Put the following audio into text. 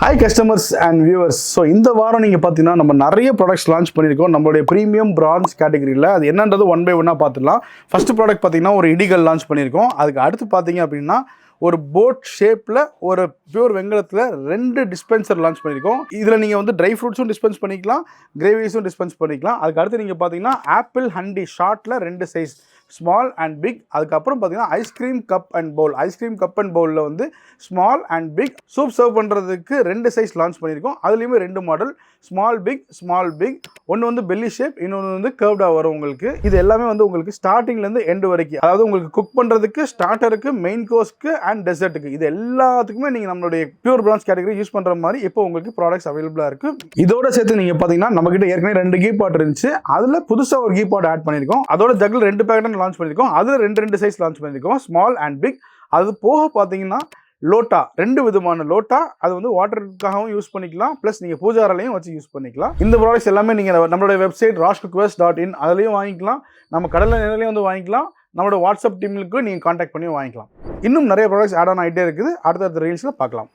Hi customers and viewers. So இந்த வாரம் நீங்கள் பார்த்தீங்கன்னா நம்ம நிறைய ப்ராடக்ட்ஸ் லான்ச் பண்ணியிருக்கோம் நம்மளுடைய ப்ரீமியம் பிரான்ஸ் கேட்டகரியில். அது என்னன்றது ஒன் பை ஒன்னாக பார்த்துடலாம். ஃபஸ்ட்டு ப்ராடக்ட் பார்த்தீங்கன்னா ஒரு இடிகல் லான்ச் பண்ணியிருக்கோம். அதுக்கு அடுத்து பார்த்தீங்க அப்படின்னா ஒரு போட் ஷேப்பில் ஒரு பியூர் வெங்கலத்தில் 2 டிஸ்பென்சர் லான்ச் பண்ணியிருக்கோம். இதில் நீங்கள் வந்து ட்ரை ஃப்ரூட்ஸும் டிஸ்பென்ஸ் பண்ணிக்கலாம், கிரேவிஸும் டிஸ்பென்ஸ் பண்ணிக்கலாம். அதுக்கு அடுத்து நீங்கள் பார்த்தீங்கன்னா ஆப்பிள் ஹண்டி ஷார்ட்டில் 2 சைஸ், ஸ்மால் அண்ட் பிக். அதுக்கப்புறம் பார்த்தீங்கன்னா ice cream cup and bowl. Ice cream cup and பவுலில் வந்து small and big. Soup serve பண்ணுறதுக்கு 2 சைஸ் லான்ச் பண்ணியிருக்கோம். அதுலேயுமே 2 மாடல், ஸ்மால் பிக். ஒன்று வந்து பெல்லி ஷேப், இன்னொன்று வந்து கர்வ்டாக வரும் உங்களுக்கு. இது எல்லாமே வந்து உங்களுக்கு ஸ்டார்டிங்லேருந்து எண்டு வரைக்கும், அதாவது உங்களுக்கு குக் பண்ணுறதுக்கு, ஸ்டார்டருக்கு, மெயின் கோர்ஸ்க்கு அண்ட் டெசர்ட்டுக்கு, இது எல்லாத்துக்குமே நீங்கள் நம்மளுடைய பியூர் பிரான்ஸ் கேட்டகரி யூஸ் பண்ணுற மாதிரி இப்போ உங்களுக்கு ப்ராடக்ட்ஸ் அவைலபிளாக இருக்குது. இதோட சேர்த்து நீங்கள் பார்த்தீங்கன்னா நம்மகிட்ட ஏற்கனவே 2 கீ பாட் இருந்துச்சு. அதில் புதுசாக ஒரு கீ பாட் ஆட் பண்ணியிருக்கோம். அதோட ஜக்கில் 2 பேக்கெட் லான்ச் பண்ணியிருக்கோம். அதில் 2 சைஸ் லான்ச் பண்ணியிருக்கோம், ஸ்மால் அண்ட் பிக். அது போக பார்த்தீங்கன்னா லோட்டா, 2 விதமான லோட்டா. அது வந்து வாட்டருக்காகவும் யூஸ் பண்ணிக்கலாம், ப்ளஸ் நீங்கள் பூஜாரிலையும் வச்சு யூஸ் பண்ணிக்கலாம். இந்த ப்ராடக்ட்ஸ் எல்லாமே நீங்கள் நம்மளோட வெப்சைட் rajcookware.in அதுலேயும் வாங்கிக்கலாம், நம்ம கடலில் நேரிலையும் வந்து வாங்கிக்கலாம், நம்மளோட வாட்ஸ்அப் டீமுக்கு நீங்கள் கான்டாக்ட் பண்ணி வாங்கிக்கலாம். இன்னும் நிறைய ப்ராடக்ட்ஸ் ஆட் ஆன் ஆகிட்டே இருக்குது. அடுத்தடுத்த ரீல்ஸில் பார்க்கலாம்.